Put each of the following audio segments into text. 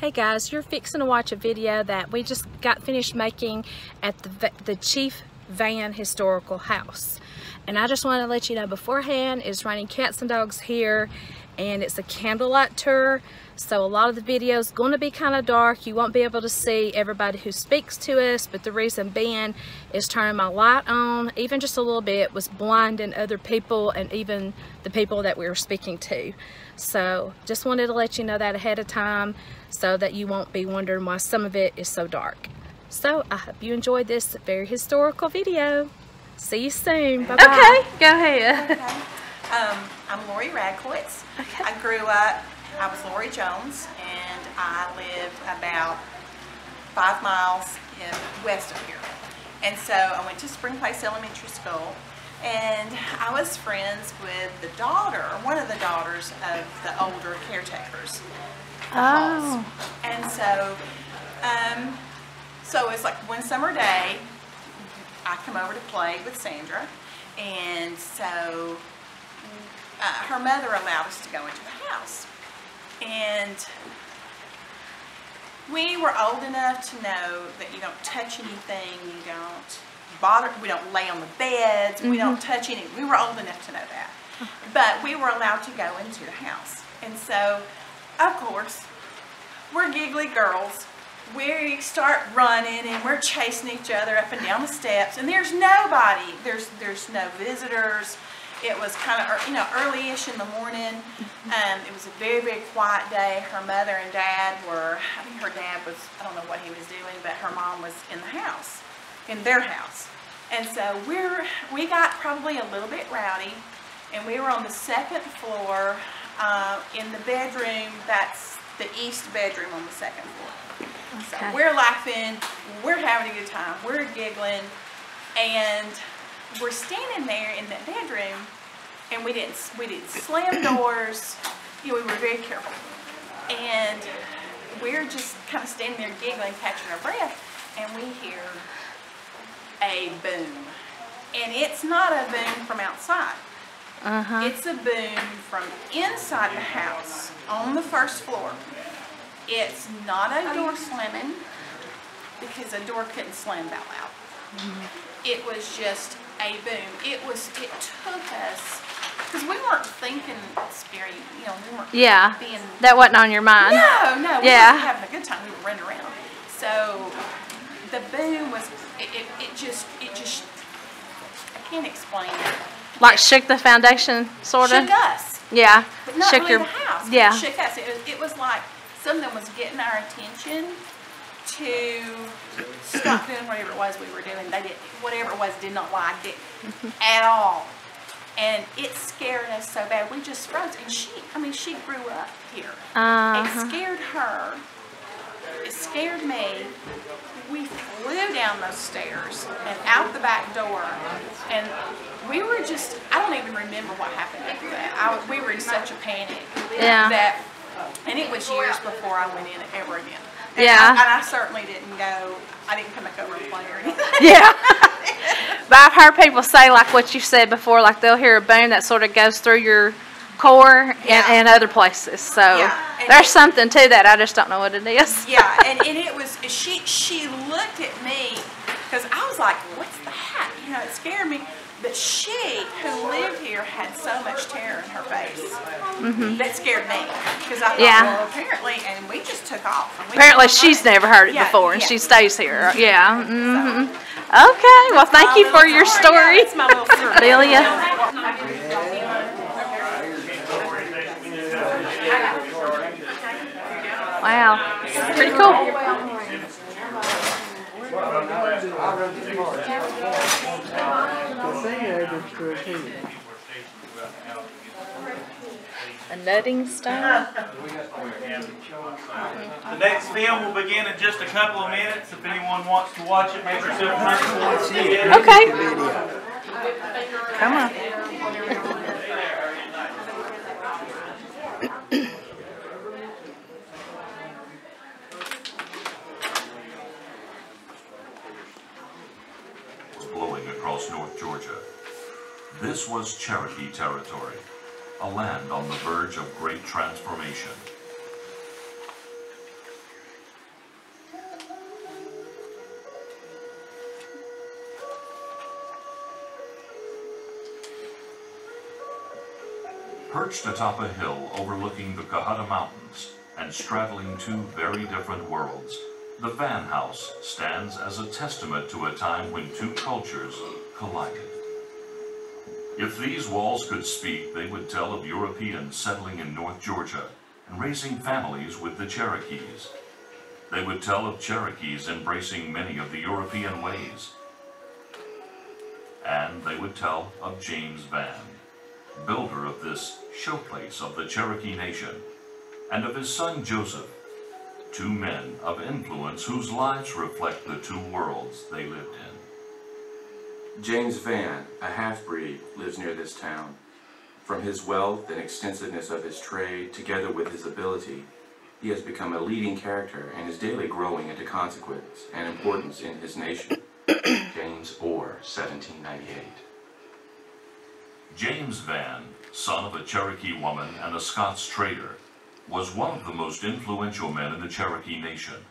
Hey guys, you're fixing to watch a video that we just got finished making at the Chief Vann Historical House. And I just want to let you know beforehand, it's raining cats and dogs here, and it's a candlelight tour. So a lot of the video is going to be kind of dark. You won't be able to see everybody who speaks to us, but the reason being is turning my light on, even just a little bit, was blinding other people and even the people that we were speaking to. So just wanted to let you know that ahead of time so that you won't be wondering why some of it is so dark. So I hope you enjoyed this very historical video. See you soon. Bye-bye. Okay, go ahead. Okay. I'm Lori Radkowitz. Okay. I grew up, I was Lori Jones, and I lived about 5 miles west of here. And so I went to Spring Place Elementary School, and I was friends with the daughter, one of the daughters of the older caretakers. Oh. And so, so it's like one summer day, I come over to play with Sandra, and so her mother allowed us to go into the house. And we were old enough to know that you don't touch anything, you don't bother, we don't lay on the beds, we don't touch anything. We were old enough to know that. But we were allowed to go into the house. And so, of course, we're giggly girls. We start running and we're chasing each other up and down the steps, and there's nobody. There's no visitors. It was kind of, you know, early-ish in the morning. It was a very, very quiet day. Her mother and dad were, I think her dad was, I don't know what he was doing, but her mom was in the house, in their house. And so we got probably a little bit rowdy, and we were on the second floor in the bedroom. That's the east bedroom on the second floor. Okay. So we're laughing, we're having a good time, we're giggling, and we're standing there in that bedroom, and we didn't slam doors. You know, we were very careful, and we're just kind of standing there giggling, catching our breath, and we hear a boom, and it's not a boom from outside. It's a boom from inside the house on the first floor. It's not a door slamming, because a door couldn't slam that loud. It was just a boom. It took us, because we weren't thinking scary, you know, we weren't being... That wasn't on your mind. No, we were having a good time. We were running around. So the boom was, it just, I can't explain it. Like shook the foundation, sort of? Shook us. Yeah. But not shook really the house. Yeah. It shook us. It was like something was getting our attention to stop doing whatever it was we were doing. They did, whatever it was, did not like it at all. And it scared us so bad. We just froze. And she grew up here. It scared her. It scared me. We flew down those stairs and out the back door, and we were just, I don't even remember what happened after that. We were in such a panic. Yeah. And it was years before I went in ever again. And I certainly didn't go, I didn't come back over and play or anything. Yeah. But I've heard people say, like what you said before, like they'll hear a boom that sort of goes through your core and other places. So there's something to that. I just don't know what it is. Yeah, and it was, she looked at me, because I was like, what's that? You know, it scared me. But she, who lived here, had so much terror in her face that scared me. Because I thought, well, apparently, and we just took off. Apparently she's never heard it before, and she stays here. Yeah. Okay, well, thank you for your story. It's my little story. Delia. Wow, pretty cool. A nutting stone. The next film will begin in just a couple of minutes. If anyone wants to watch it, make yourself comfortable. Okay. Come on. Blowing across North Georgia. This was Cherokee territory, a land on the verge of great transformation. Perched atop a hill overlooking the Cahata Mountains and straddling two very different worlds, the Vann House stands as a testament to a time when two cultures collided. If these walls could speak, they would tell of Europeans settling in North Georgia and raising families with the Cherokees. They would tell of Cherokees embracing many of the European ways. And they would tell of James Vann, builder of this showplace of the Cherokee Nation, and of his son Joseph, two men of influence whose lives reflect the two worlds they lived in. James Vann, a half-breed, lives near this town. From his wealth and extensiveness of his trade, together with his ability, he has become a leading character and is daily growing into consequence and importance in his nation. James Orr, 1798. James Vann, son of a Cherokee woman and a Scots trader, was one of the most influential men in the Cherokee Nation.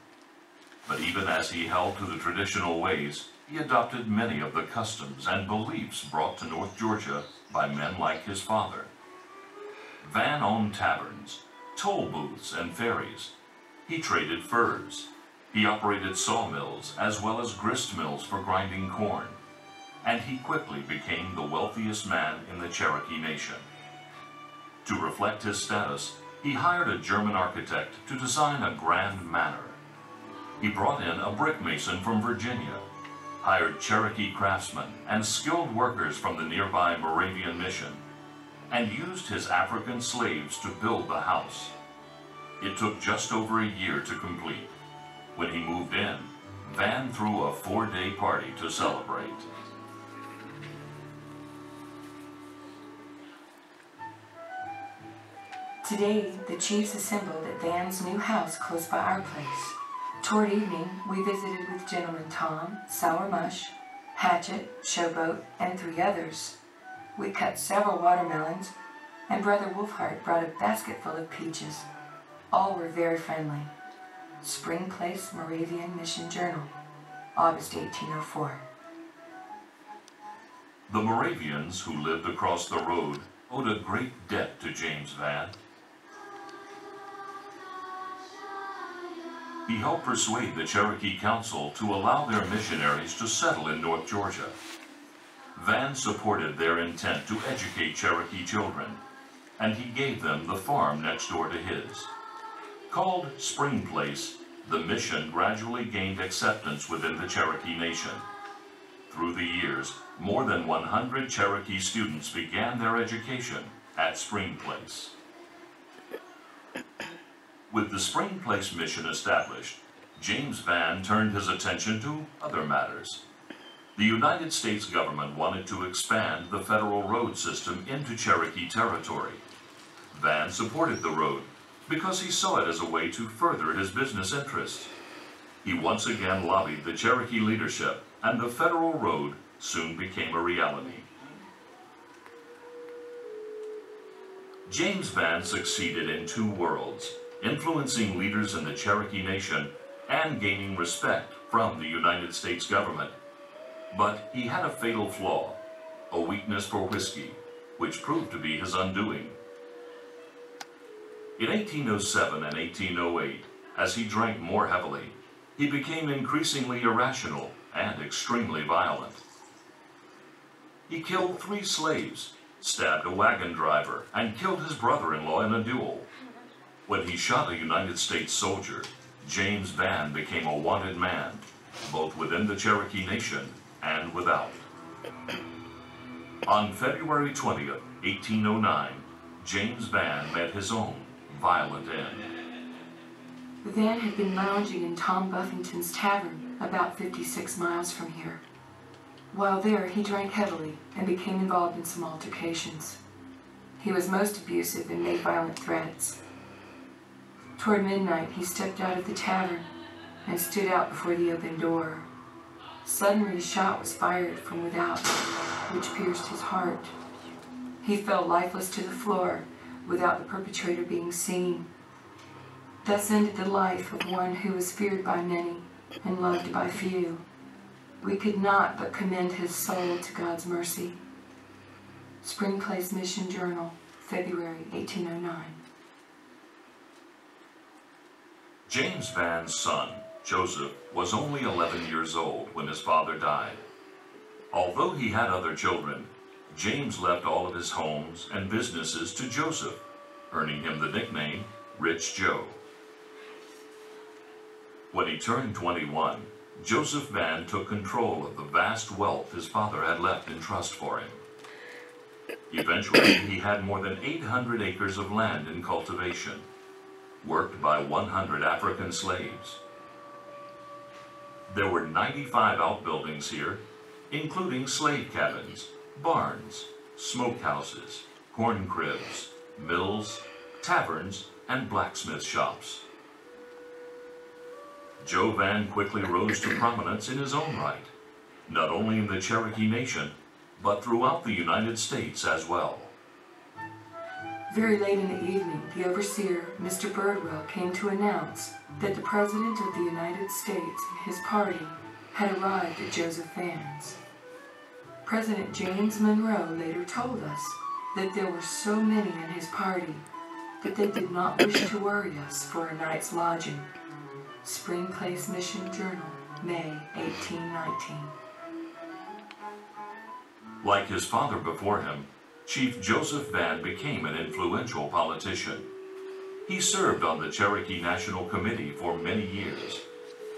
But even as he held to the traditional ways, he adopted many of the customs and beliefs brought to North Georgia by men like his father. Vann owned taverns, toll booths, and ferries. He traded furs. He operated sawmills as well as grist mills for grinding corn. And he quickly became the wealthiest man in the Cherokee Nation. To reflect his status, he hired a German architect to design a grand manor. He brought in a brick mason from Virginia, hired Cherokee craftsmen and skilled workers from the nearby Moravian mission, and used his African slaves to build the house. It took just over a year to complete. When he moved in, Vann threw a 4-day party to celebrate. Today, the chiefs assembled at Vann's new house close by our place. Toward evening, we visited with Gentleman Tom, Sour Mush, Hatchet, Showboat, and 3 others. We cut several watermelons, and Brother Wolfhart brought a basket full of peaches. All were very friendly. Spring Place Moravian Mission Journal, August 1804. The Moravians who lived across the road owed a great debt to James Vann. He helped persuade the Cherokee Council to allow their missionaries to settle in North Georgia. Vann supported their intent to educate Cherokee children, and he gave them the farm next door to his. Called Spring Place, the mission gradually gained acceptance within the Cherokee Nation. Through the years, more than 100 Cherokee students began their education at Spring Place. With the Spring Place mission established, James Vann turned his attention to other matters. The United States government wanted to expand the federal road system into Cherokee territory. Vann supported the road because he saw it as a way to further his business interests. He once again lobbied the Cherokee leadership, and the federal road soon became a reality. James Vann succeeded in 2 worlds, influencing leaders in the Cherokee Nation and gaining respect from the United States government. But he had a fatal flaw, a weakness for whiskey, which proved to be his undoing. In 1807 and 1808, as he drank more heavily, he became increasingly irrational and extremely violent. He killed 3 slaves, stabbed a wagon driver, and killed his brother-in-law in a duel. When he shot a United States soldier, James Vann became a wanted man, both within the Cherokee Nation and without. On February 20th, 1809, James Vann met his own violent end. Vann had been lounging in Tom Buffington's tavern, about 56 miles from here. While there, he drank heavily and became involved in some altercations. He was most abusive and made violent threats. Toward midnight, he stepped out of the tavern and stood out before the open door. Suddenly, a shot was fired from without, which pierced his heart. He fell lifeless to the floor without the perpetrator being seen. Thus ended the life of one who was feared by many and loved by few. We could not but commend his soul to God's mercy. Spring Place Mission Journal, February 1809. James Vann's son, Joseph, was only 11 years old when his father died. Although he had other children, James left all of his homes and businesses to Joseph, earning him the nickname Rich Joe. When he turned 21, Joseph Vann took control of the vast wealth his father had left in trust for him. Eventually, he had more than 800 acres of land in cultivation, worked by 100 African slaves. There were 95 outbuildings here, including slave cabins, barns, smokehouses, corn cribs, mills, taverns, and blacksmith shops. Joe Vann quickly rose to prominence in his own right, not only in the Cherokee Nation, but throughout the United States as well. Very late in the evening, the overseer, Mr. Birdwell, came to announce that the President of the United States and his party had arrived at Joseph Vann's. President James Monroe later told us that there were so many in his party that they did not wish to worry us for a night's lodging. Spring Place Mission Journal, May 1819. Like his father before him, Chief Joseph Vann became an influential politician. He served on the Cherokee National Committee for many years,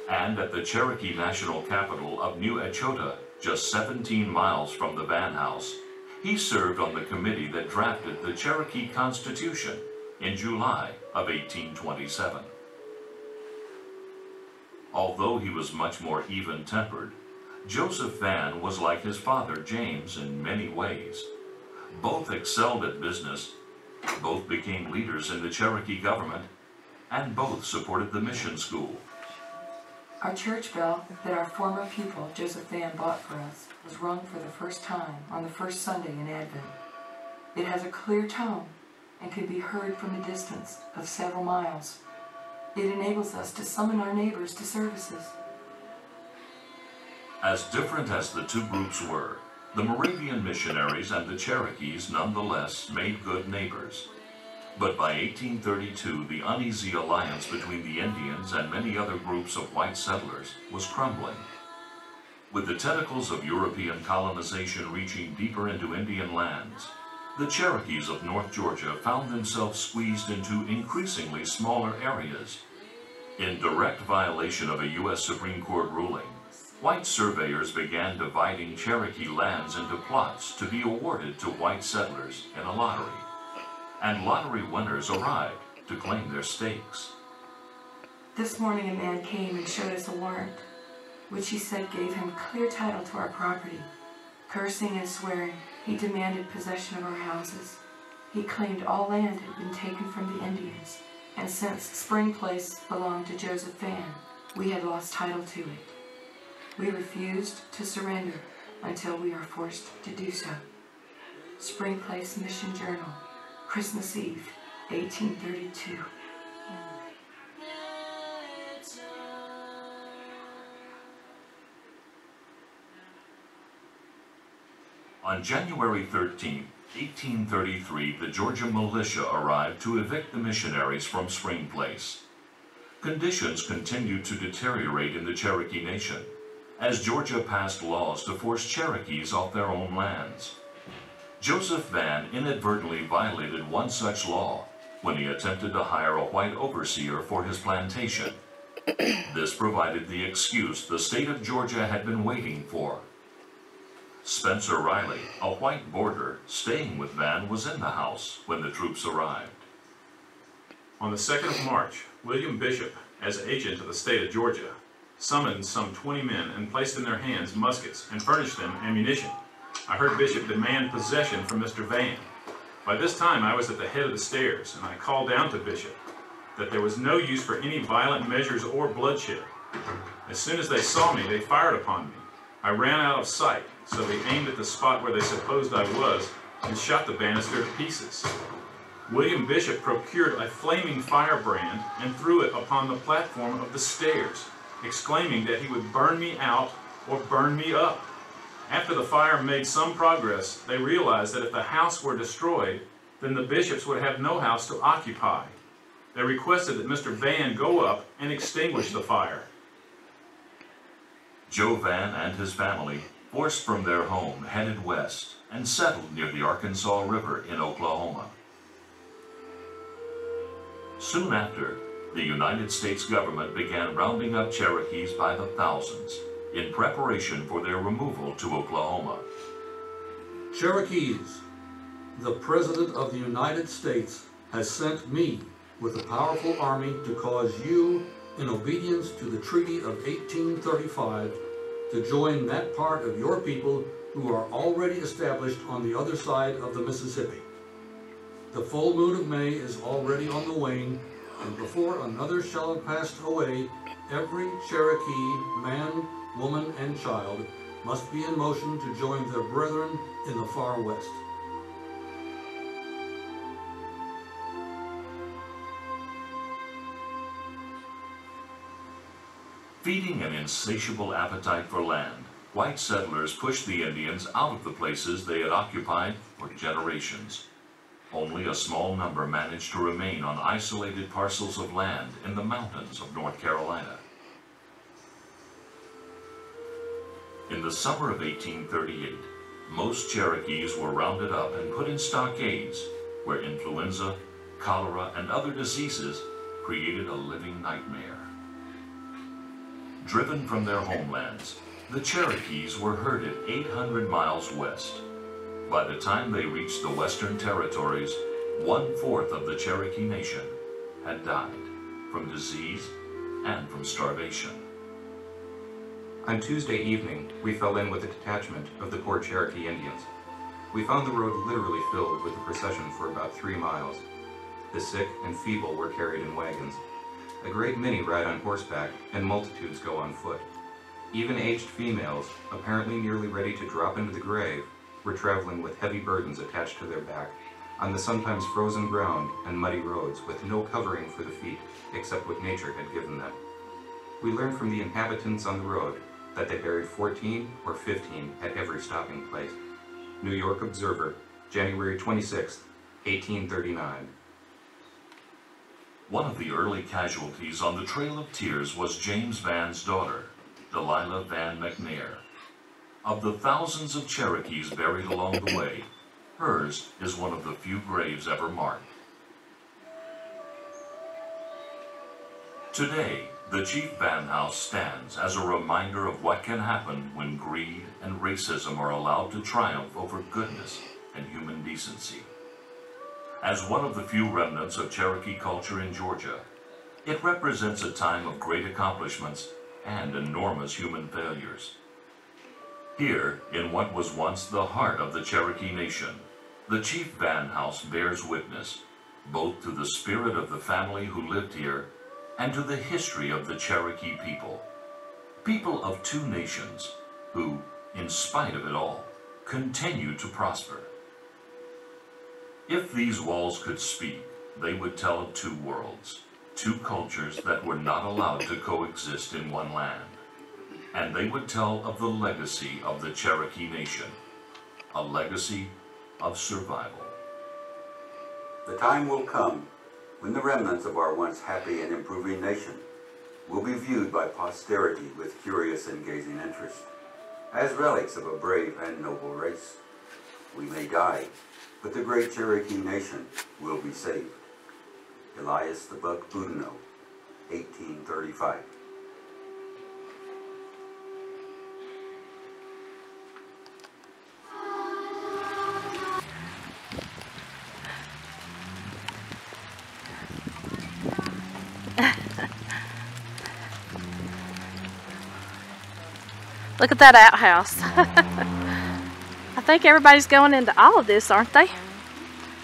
and at the Cherokee National Capital of New Echota, just 17 miles from the Vann House, he served on the committee that drafted the Cherokee Constitution in July of 1827. Although he was much more even-tempered, Joseph Vann was like his father James in many ways. Both excelled at business, both became leaders in the Cherokee government, and both supported the mission school. Our church bell that our former pupil, Joseph Vann, bought for us was rung for the first time on the first Sunday in Advent. It has a clear tone and can be heard from a distance of several miles. It enables us to summon our neighbors to services. As different as the two groups were, the Moravian missionaries and the Cherokees nonetheless made good neighbors. But by 1832, the uneasy alliance between the Indians and many other groups of white settlers was crumbling. With the tentacles of European colonization reaching deeper into Indian lands, the Cherokees of North Georgia found themselves squeezed into increasingly smaller areas. In direct violation of a U.S. Supreme Court ruling, white surveyors began dividing Cherokee lands into plots to be awarded to white settlers in a lottery. And lottery winners arrived to claim their stakes. This morning a man came and showed us a warrant, which he said gave him clear title to our property. Cursing and swearing, he demanded possession of our houses. He claimed all land had been taken from the Indians, and since Spring Place belonged to Joseph Vann, we had lost title to it. We refused to surrender until we are forced to do so. Spring Place Mission Journal, Christmas Eve, 1832. On January 13, 1833, the Georgia militia arrived to evict the missionaries from Spring Place. Conditions continued to deteriorate in the Cherokee Nation, as Georgia passed laws to force Cherokees off their own lands. Joseph Vann inadvertently violated one such law when he attempted to hire a white overseer for his plantation. This provided the excuse the state of Georgia had been waiting for. Spencer Riley, a white boarder staying with Vann, was in the house when the troops arrived. On the 2nd of March, William Bishop, as agent of the state of Georgia, summoned some 20 men and placed in their hands muskets and furnished them ammunition. I heard Bishop demand possession from Mr. Vann. By this time I was at the head of the stairs, and I called down to Bishop that there was no use for any violent measures or bloodshed. As soon as they saw me, they fired upon me. I ran out of sight, so they aimed at the spot where they supposed I was and shot the banister to pieces. William Bishop procured a flaming firebrand and threw it upon the platform of the stairs, exclaiming that he would burn me out or burn me up. After the fire made some progress, they realized that if the house were destroyed, then the bishops would have no house to occupy. They requested that Mr. Vann go up and extinguish the fire. Joe Vann and his family, forced from their home, headed west and settled near the Arkansas River in Oklahoma. Soon after, the United States government began rounding up Cherokees by the thousands in preparation for their removal to Oklahoma. Cherokees, the President of the United States has sent me with a powerful army to cause you, in obedience to the Treaty of 1835, to join that part of your people who are already established on the other side of the Mississippi. The full moon of May is already on the wane, and before another shall have passed away, every Cherokee, man, woman, and child must be in motion to join their brethren in the far west. Feeding an insatiable appetite for land, white settlers pushed the Indians out of the places they had occupied for generations. Only a small number managed to remain on isolated parcels of land in the mountains of North Carolina. In the summer of 1838, most Cherokees were rounded up and put in stockades where influenza, cholera, and other diseases created a living nightmare. Driven from their homelands, the Cherokees were herded 800 miles west. By the time they reached the Western Territories, 1/4 of the Cherokee Nation had died from disease and from starvation. On Tuesday evening, we fell in with a detachment of the poor Cherokee Indians. We found the road literally filled with a procession for about 3 miles. The sick and feeble were carried in wagons. A great many ride on horseback, and multitudes go on foot. Even aged females, apparently nearly ready to drop into the grave, were traveling with heavy burdens attached to their back, on the sometimes frozen ground and muddy roads with no covering for the feet, except what nature had given them. We learned from the inhabitants on the road that they buried 14 or 15 at every stopping place. New York Observer, January 26, 1839. One of the early casualties on the Trail of Tears was James Vann's daughter, Delilah Van McNair. Of the thousands of Cherokees buried along the way, hers is one of the few graves ever marked. Today, the Chief Vann House stands as a reminder of what can happen when greed and racism are allowed to triumph over goodness and human decency. As one of the few remnants of Cherokee culture in Georgia, it represents a time of great accomplishments and enormous human failures. Here, in what was once the heart of the Cherokee Nation, the Chief Vann House bears witness both to the spirit of the family who lived here and to the history of the Cherokee people, people of two nations who, in spite of it all, continue to prosper. If these walls could speak, they would tell of two worlds, two cultures that were not allowed to coexist in one land. And they would tell of the legacy of the Cherokee Nation, a legacy of survival. The time will come when the remnants of our once happy and improving nation will be viewed by posterity with curious and gazing interest, as relics of a brave and noble race. We may die, but the great Cherokee Nation will be saved. Elias the Buck Boudinot, 1835. Look at that outhouse. I think everybody's going into all of this, aren't they?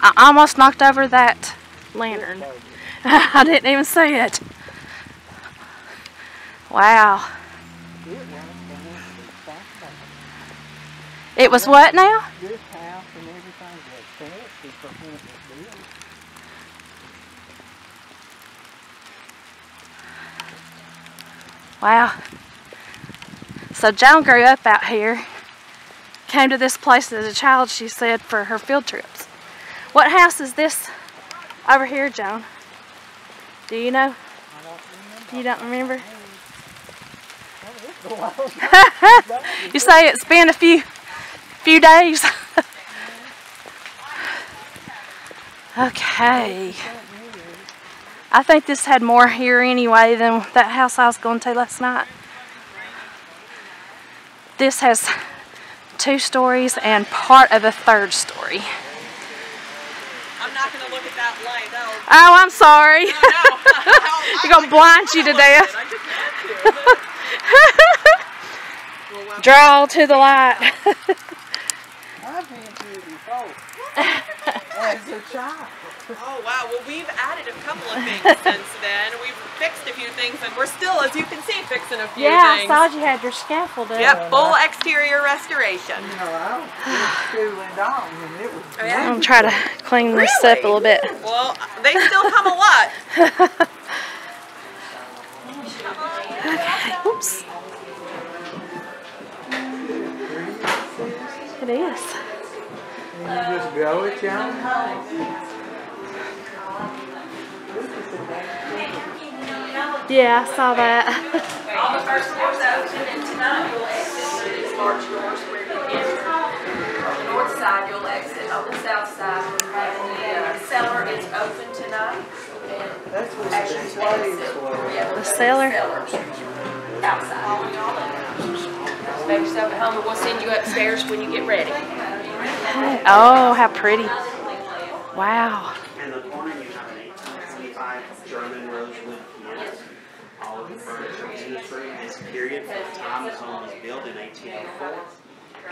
I almost knocked over that lantern. I didn't even see it. Wow. It was what now? This house and everything was fancy for when it was built. Wow. So Joan grew up out here. Came to this place as a child, she said, for her field trips. What house is this over here, Joan? Do you know? You don't remember? You say it's been a few days. Okay. I think this had more here anyway than that house I was going to last night. This has 2 stories and part of a 3rd story. I'm not going to look at that light. Oh, I'm sorry. No. You're going to blind you to death. Draw to the light. I've been here before. As a child. Oh wow, well we've added a couple of things since then. We've fixed a few things and we're still, as you can see, fixing a few things. Yeah, I saw you had your scaffold up. Yep, full exterior restoration. You know, I was school and all, and it was I'm going to try to clean this up a little bit. Well, they still come a lot. Okay, oops. It is. You just go it, John? Yeah, I saw that. All the first doors open and tonight you'll exit through these large doors where you enter. On the north side you'll exit, on the south side. And the cellar is open tonight. That's what the slaves were. The cellar? Outside. Make yourself at home and we'll send you upstairs when you get ready. Oh, how pretty. Wow. In the corner you have an 1825 German rosewood piano. All of the furniture in this room is period from the time the home was built in 1804,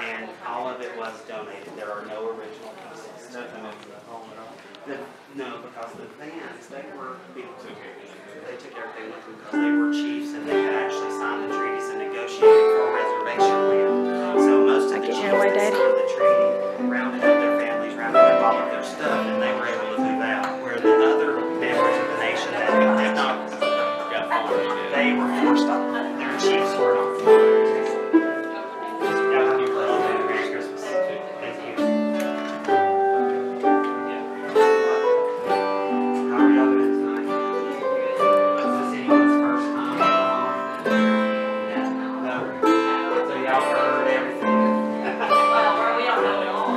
and all of it was donated. There are no original pieces. Nothing in the home at all? No, because the Vanns, they were built. They took everything with them because they were chiefs and they had actually signed the treaties and negotiated for reservation land. So most of the chiefs that signed the treaty rounded up their families, rounded up all of their stuff, and they were able to move out. Where the other members of the nation that did not, they were forced off. Their chiefs were not forced. Merry Christmas. Thank you. How are y'all doing tonight? Is this anyone's first time? No? So y'all heard everything? We don't know it all.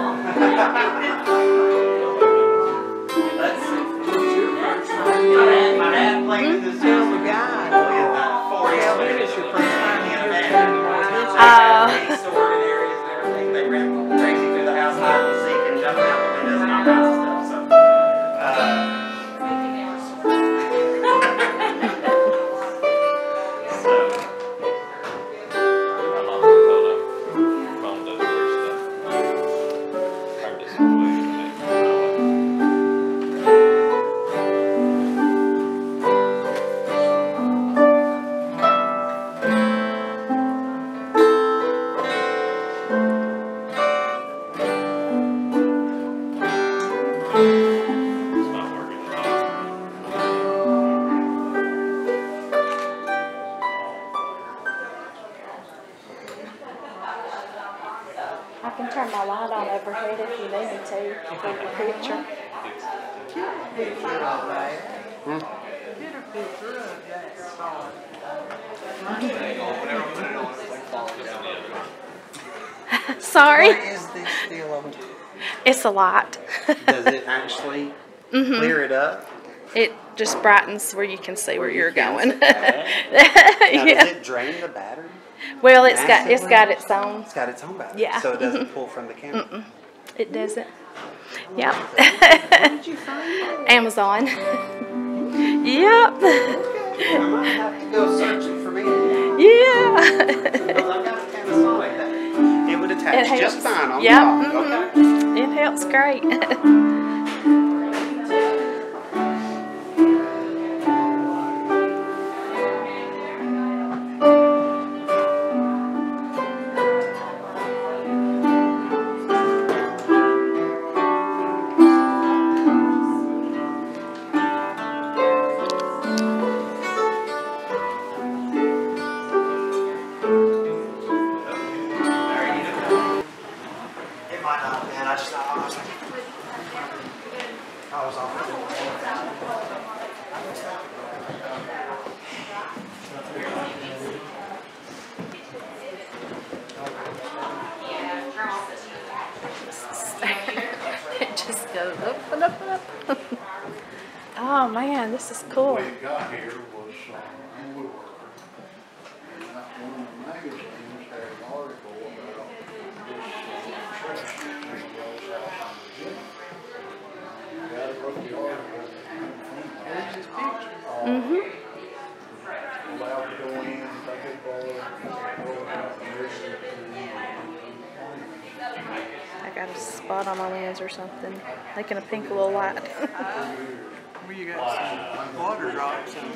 Let's see. My dad played in this house with God. It's your first time in a band. Stored in areas and everything. They ran crazy through the house, hide and seek, and jumping out the windows and all kinds of stuff. So, I can turn my light on overhead if you need me to for the picture. Get a picture of that. Get a picture of that star. Sorry. What is this deal over? It's a light. Does it actually clear it up? It just brightens where you can see where you're going. Now, does it drain the battery? Well, it's got its own. It's got its own battery. Yeah. So it doesn't pull from the camera. It doesn't. Yep. Where did you find it? Amazon. Yep. I might have to go searching for me. Yeah. Because I've got a Panasonic that it would attach just fine on yep. top. Okay. It helps great. It might not have been. I was like, man, this is cool. The way it got here was I'm a woodworker. And one of the magazines had an article about this church at Rainsville's house in Virginia. The guy that wrote the article, there's his picture. Allowed to go in, take it forward, roll it out, and I got a spot on my lens or something, making a pink little light. Well, you got some water drops and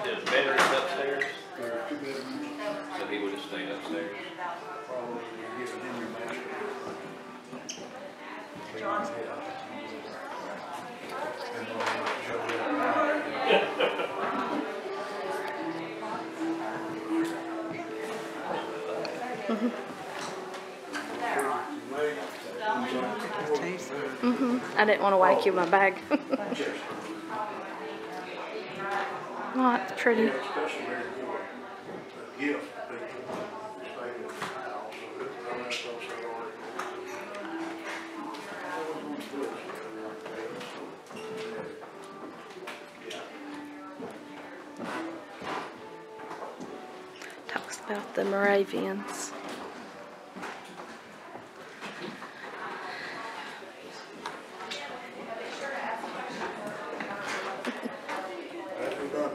Did bedrooms upstairs? So he would have stayed upstairs. I didn't want to wake you with my bag. Oh, it's pretty. Talks about the Moravians.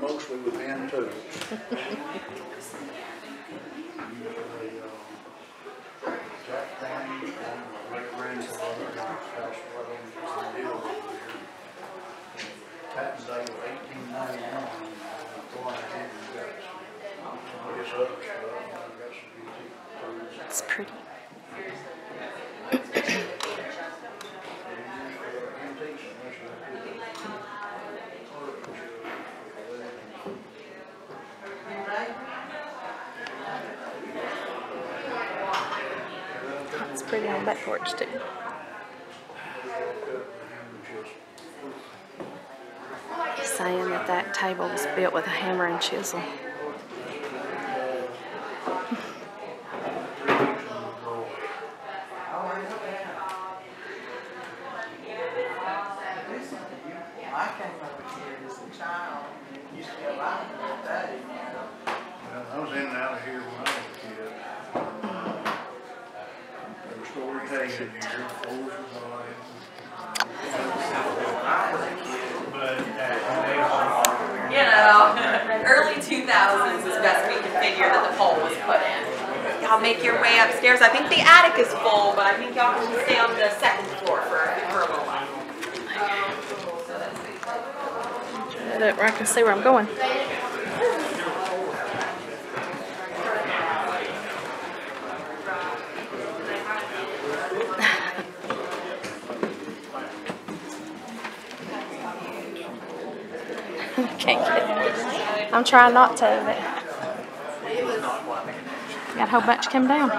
Mostly with hand tools. Jack Vann, great grandfather, house right on the hill over there. Patents Day of 1891, going ahead and got some other stuff. Got some beauty tools. It's pretty. It's pretty on the back porch too. He's saying that that table was built with a hammer and chisel. I came over here as a child and it used to be a lot of that day. Well, I was in and out of here when I was a kid. There was story hay in here, floors were mine. You know, early 2000s is best we can figure that the pole was put in. Y'all make your way upstairs. I think the attic is full, but I think y'all can stay on the second floor for a little while. Where I can see where I'm going. Can't get it. I'm trying not to, but got a whole bunch come down.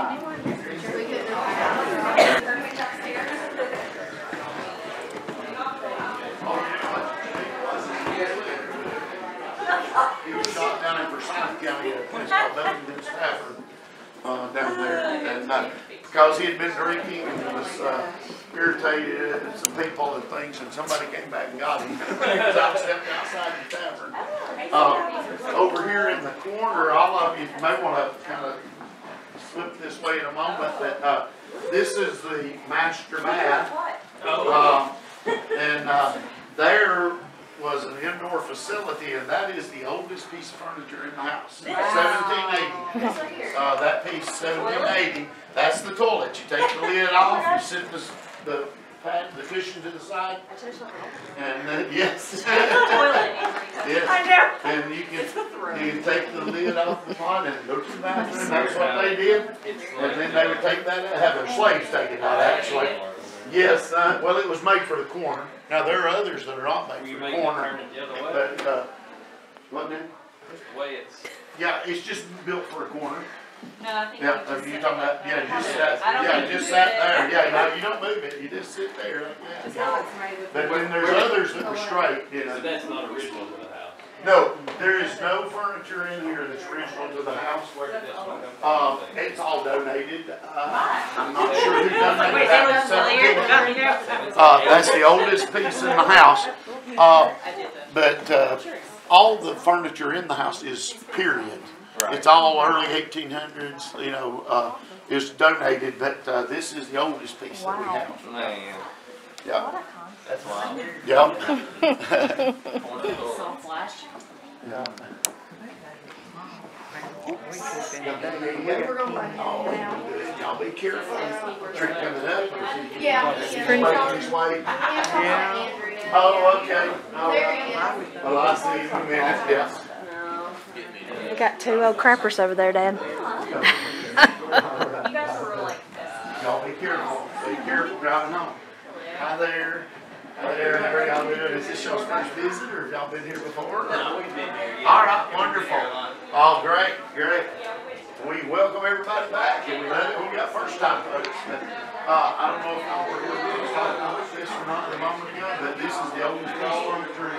He was shot down in Forsyth County at a place called Bellington, Stafford, down there. And because he had been drinking and was irritated at some people and things, and somebody came back and got him. He was out stepping outside the tavern. Over here in the corner, all of you may want to kind of slip this way in a moment, but this is the master bath. And there was an indoor facility, and that is the oldest piece of furniture in the house. 1780. That piece, 1780. That's the toilet. You take the lid off, you sit the cushion to the side, and yes, yes, and you can take the lid off the pot and go to the bathroom. That's what they did, and then they would take that, have their slaves take it out actually. Yes, well, it was made for the corner. Now there are others that are not made for the corner, but what now? Yeah, it's just built for a corner. No, I think yeah, you're talking about, just sat there. Yeah, no, you don't move it. You just sit there like that. But when there's others that were straight, you know. So that's not original to the house? No, there is no furniture in here that's original to the house. It's all donated. I'm not sure who donated that. That's the oldest piece in the house. But all the furniture in the house is period. It's all early 1800s, you know, is donated, but this is the oldest piece that we have. Man. Yeah. That's wild. Yeah. Yeah. Y'all be careful. Tree coming up. Yeah. This way. Yeah. Oh, okay. All right. Well, I'll see you in a minute. Yes. We got two old crappers over there, Dad. Y'all be careful. Be careful driving home. Hi there. Hi there. How are y'all doing? Is this y'all's first visit, or have y'all been here before? No, we've been here. Yeah. All right. Wonderful. Oh, great. Great. We welcome everybody back, and we love it when we got first time folks. But, I don't know if I was talking about this or not a moment ago, but this is the oldest piece of furniture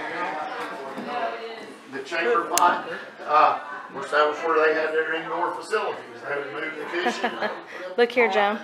in the chamber pot. Was that was where they had their indoor facilities. They would move the kitchen. Look here, Joan.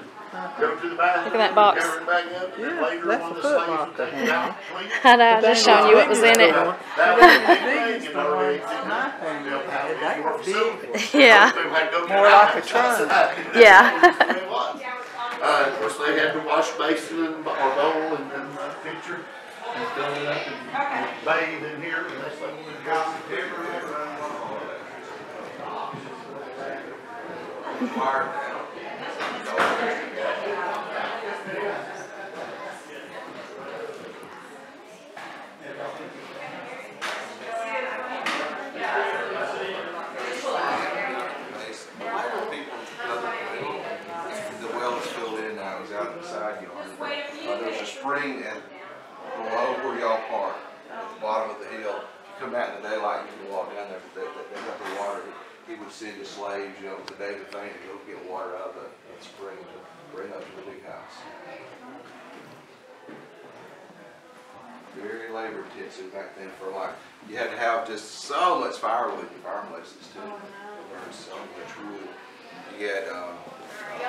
Go to the bathroom. Look at that box. Cover it back up. Yeah, later that's one a of the foot slaves would locker. take it out and clean it. I know, I'm just showing you what was in it. That was a big thing in early 1800s. Built out of indoor facilities. Yeah. They had to go More get like out a outside. trunk. Yeah. That's the way it was. Of course, they had the wash basin and or bowl and then pitcher and fill it up and bathe in here unless they wanted to go to the The well is filled in now. It was out in the side yard. There's a spring at below where y'all park, at the bottom of the hill. If you come out in the daylight, you can walk down there. They got the water. He would send his slaves, you know, the David thing to go get water out of the spring to bring up to the big house. Very labor intensive back then for like, you had to have just so much firewood in fireplaces too. Burn so much wood. You had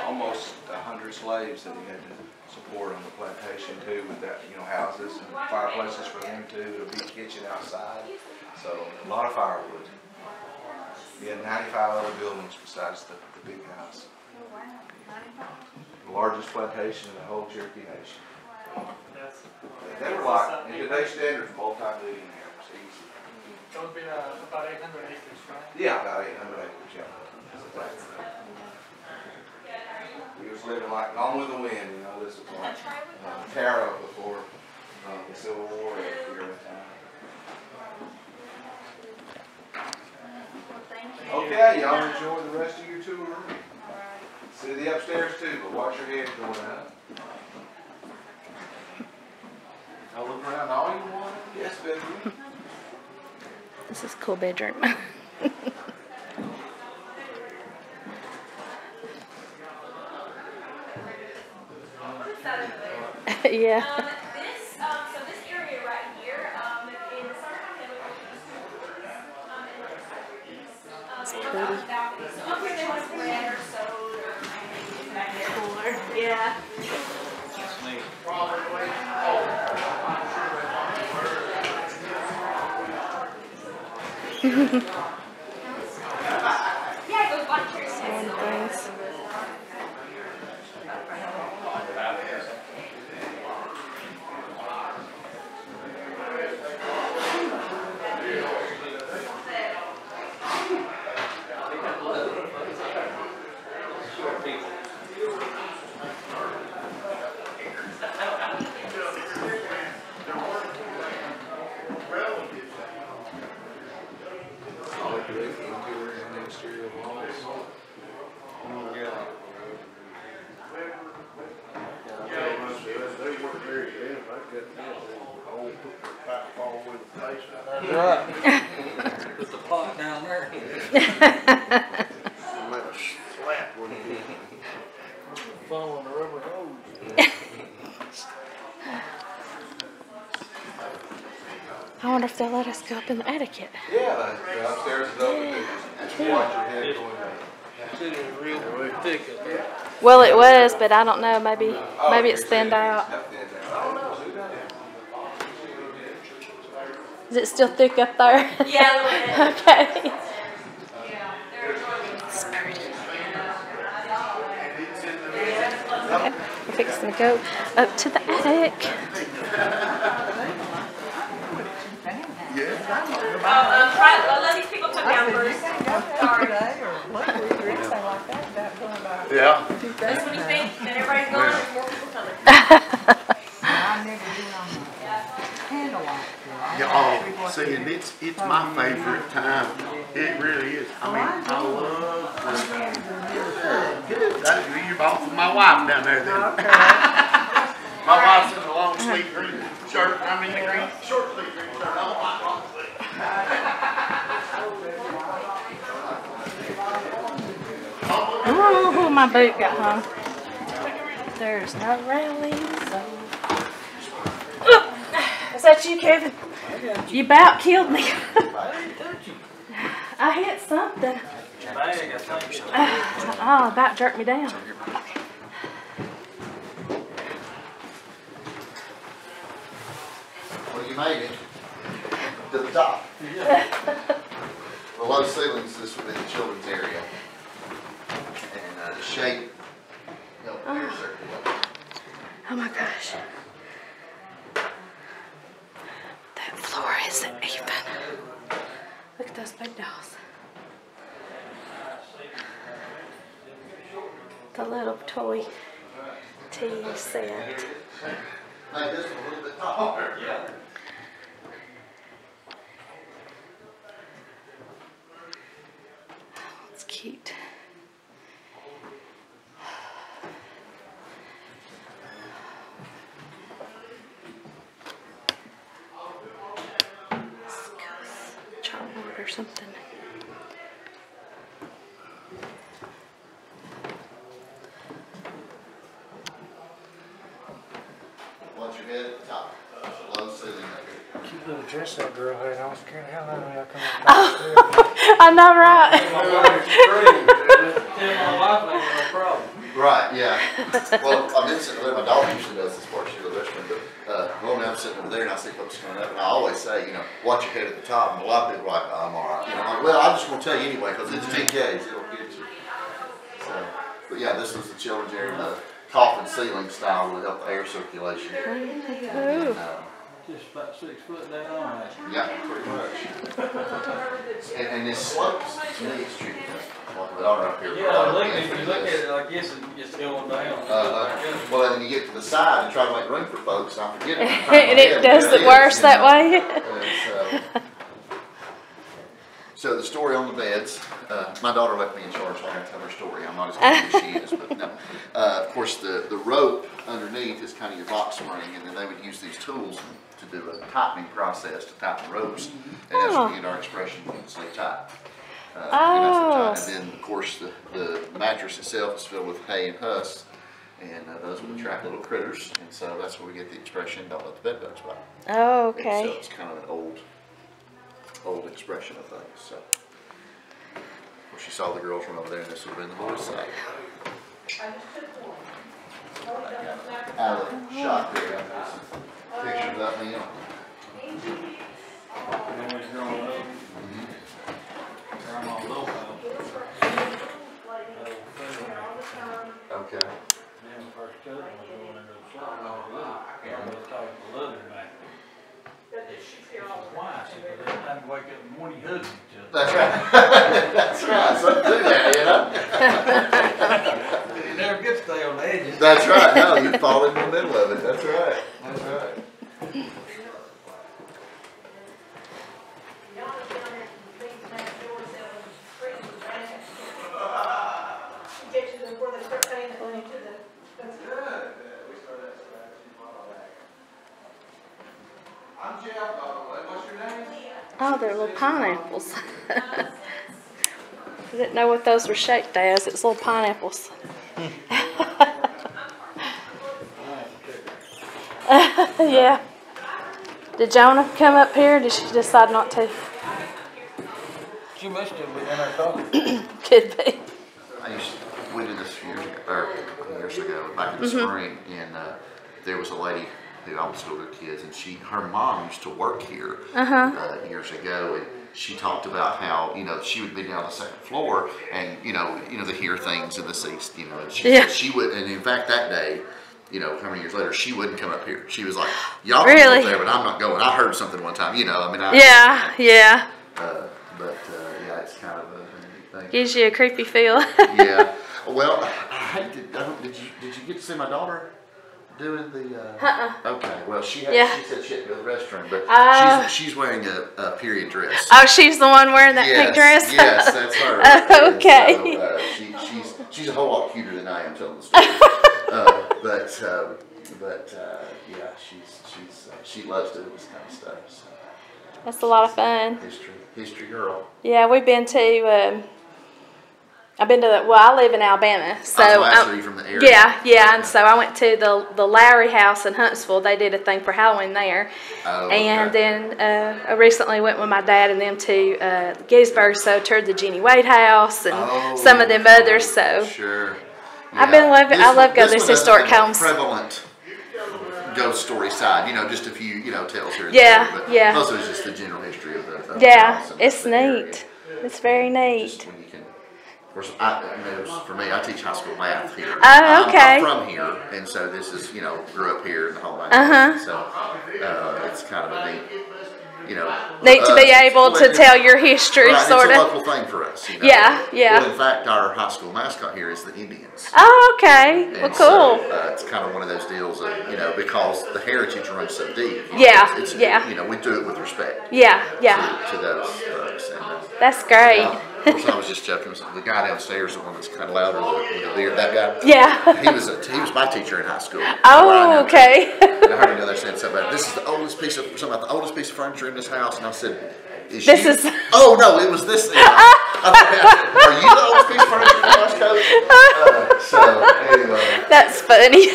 almost 100 slaves that you had to support on the plantation too, with that, you know, houses and fireplaces for them too, a big kitchen outside. So a lot of firewood. You had 95 other buildings besides the big house. The largest plantation in the whole Cherokee Nation. They were like, in today's standards, multi-millionaires, easy. So it's been about 800 acres, right? Yeah, about 800 acres, yeah. We was living like Gone with the Wind, you know, this was like Tara before the Civil War here in town. Okay, y'all enjoy the rest of your tour. See the upstairs too, but watch your head going up. I'll look around all you want. Yes, bedroom. This is a cool bedroom. Yeah. So this area right here, in the summertime, they would It's pretty. So up here they want red or soda or cooler. Yeah. That's neat. Yeah, it goes bunch here. Sand things. Right. Put the pot down there. Slap wouldn't be. Following the rubber hose. I wonder if they'll let us go up in the attic yet. Yeah, the upstairs is open. Just watch your head going down. Well, it was, but I don't know. Maybe it's thinned out. Is it still thick up there? Yeah, a little bit. Okay. It's pretty. Okay, we're fixing to go up to the attic. Let these people come down first. Sorry. Yeah. That's what you think, and everybody's going, there's more people coming. Yeah, oh, see, and it's my favorite time. It really is. I mean, I love the good. You're off with my wife down there then. My wife's in the long sleeve green shirt, and I'm in the green short sleeve green shirt. I don't like long sleeve. Oh, my boot got hung. There's no rallies. Is that you, Kevin? You about killed me. I hit something. Oh, about jerked me down. Well, you made it to the top. The low ceilings, this would be the children's area. And the shape, air circulation. Oh my gosh. That floor isn't even. Look at those big dolls. The little toy tea set. Make this one a little bit taller. Yeah. It's cute. Chartboard or something. Once your head at the top, low ceiling up here. Cute little dress that girl had. I was scared the hell out of me. I come up I know, right? Right, yeah. Well, I've been sitting there. My daughter usually does this part. She's a Richmond, but normally I'm sitting over there and I see folks coming up, and I always say, watch your head at the top. And a lot of people are like, I'm all right. I'm like, well, I'm just going to tell you anyway because it's TKs. It'll get you. So, but yeah, this was the children's area, the coffin ceiling style would help the air circulation. And, just about 6 foot down. Yeah, pretty much. And this slopes. To me, it's tricky. But I'm up here. Yeah, if you look at it, I guess it's going down. Well, then you get to the side and try to make room for folks, and I forget it. And it does it worse that way. So the story on the beds, my daughter left me in charge, so I got to tell her story. I'm not as good as she is, but no. Of course, the rope underneath is kind of your box spring, and then they would use these tools to do a tightening process to tighten ropes, and that's where we get our expression, stay tight. And then, of course, the mattress itself is filled with hay and husks, and those would attract little critters, and so that's where we get the expression, don't let the bed bugs bite. Oh, okay. And so it's kind of an old expression of things. So, well, she saw the girls from over there, and this would have been the boys' side. Out of the shot there, pictures of me. Okay. I'd wake up in the morning hugging each other. That's right. That's right. Some do that, You never get to stay on the edges. That's right. No, you fall in the middle of it. That's right. That's right. I'm Jeff. What's your name? Oh, they're little pineapples. I didn't know what those were shaped as. It's little pineapples. Yeah. Did Jonah come up here, or did she decide not to? She must have been in her car. Could be. We did this a couple years ago, back in the spring, and there was a lady who homeschooled her kids, and her mom used to work here years ago, and she talked about how, you know, she would be down the second floor, and you know, to hear things in the east, you know, and she said she would, and in fact that day, you know, how many years later, she wouldn't come up here. She was like, y'all can go up there, but I'm not going. I heard something one time, you know, I mean, yeah. yeah, it's kind of a neat thing. Gives you a creepy feel. Yeah. Well, did you get to see my daughter doing the? Okay. Well, she said she had to go to the restroom, but she's wearing a period dress. Oh, she's the one wearing that pink dress. Yes, that's her. Okay. So, she's a whole lot cuter than I am telling the story. Yeah, she loves doing this kind of stuff. So. That's a lot of fun. History girl. Yeah, we've been to. I've been to I live in Alabama, so you from the area. Yeah, and so I went to the Lowry House in Huntsville. They did a thing for Halloween there, and then I recently went with my dad and them to Gettysburg, so toured the Jenny Wade House and some of them others. So sure, I've been loving. I love going to these historic homes. Prevalent ghost story side, you know, just a few, you know, tales here. Yeah. Most of it's just the general history of the house and it's neat. Area. It's very neat. Just when you can, of course, for me, I teach high school math here. Oh, okay. I'm from here, and so this is, you know, grew up here in the whole nine. So it's kind of a neat, you know. Neat to be able to tell your history, sort it's of. a local thing for us, you know. Yeah. Well, in fact, our high school mascot here is the Indians. Oh, okay. Well, And cool. So, it's kind of one of those deals of, you know, because the heritage runs so deep. It's, you know, we do it with respect. Yeah. To those folks. And, that's great. Of course, I was just joking. The guy downstairs, the one that's kind of louder with the beard, that guy. Yeah. He was my teacher in high school. Oh, okay. And I heard another saying something about this is the oldest piece of furniture in this house, and I said, Oh no, it was this. Are you the oldest piece of furniture in the house, Coach? So anyway. That's funny.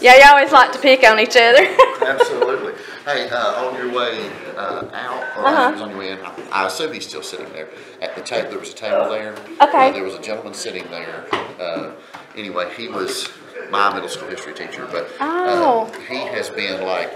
Yeah, you always like to pick on each other. Absolutely. Hey, on your way out, or on your way in, I assume he's still sitting there at the table. There was a table there. Okay. There was a gentleman sitting there. Anyway, he was my middle school history teacher, but he has been like.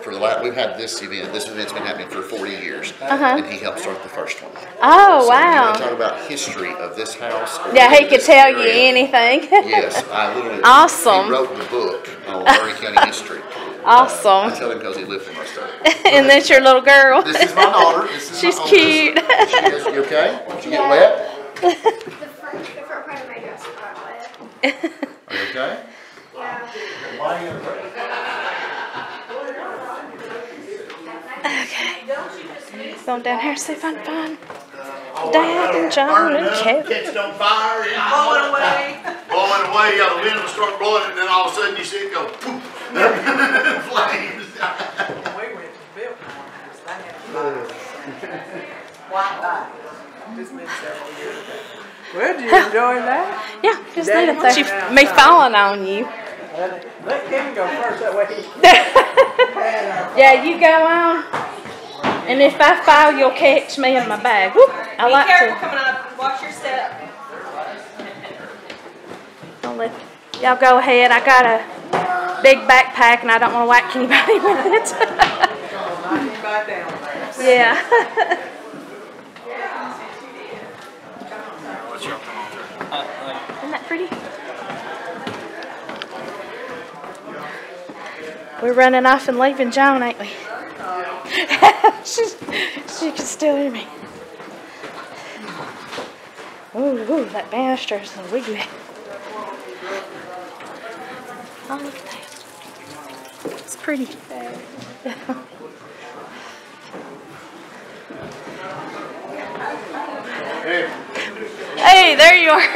For the last, we've had this event. This event's been happening for 40 years, and he helped start the first one. Oh, so wow! You talk about history of this house. Yeah, he could tell you anything. Yes, I literally. Awesome. He wrote the book on Murray County history. Awesome. I tell him because he lived through most of it. And that's your little girl. This is my daughter. She's cute. You okay? Did you get wet? The front part of my dress got wet. Are you okay? Yeah. Why are you okay? Okay. Going down here, see if I can find Dad and John and Kevin. Catch it on fire. Blowing away. Blowing away. Yeah, the wind will start blowing, and then all of a sudden you see it go poof. Flames. We went to Biltmore House. They had fire. White light. This been several years ago. Well, did you enjoy that? Yeah, just need to thank me falling on you. Let Kevin go first, that way he Yeah, you go on. And if I fall, you'll catch me in my bag. Whoop, I like Be careful to. coming up. Watch your step. I'll let y'all go ahead. I got a big backpack and I don't want to whack anybody with it. Yeah. Isn't that pretty? We're running off and leaving Joan, ain't we? She can still hear me. Ooh, that banister is a wiggly. Oh, look at that. It's pretty. Hey, there you are.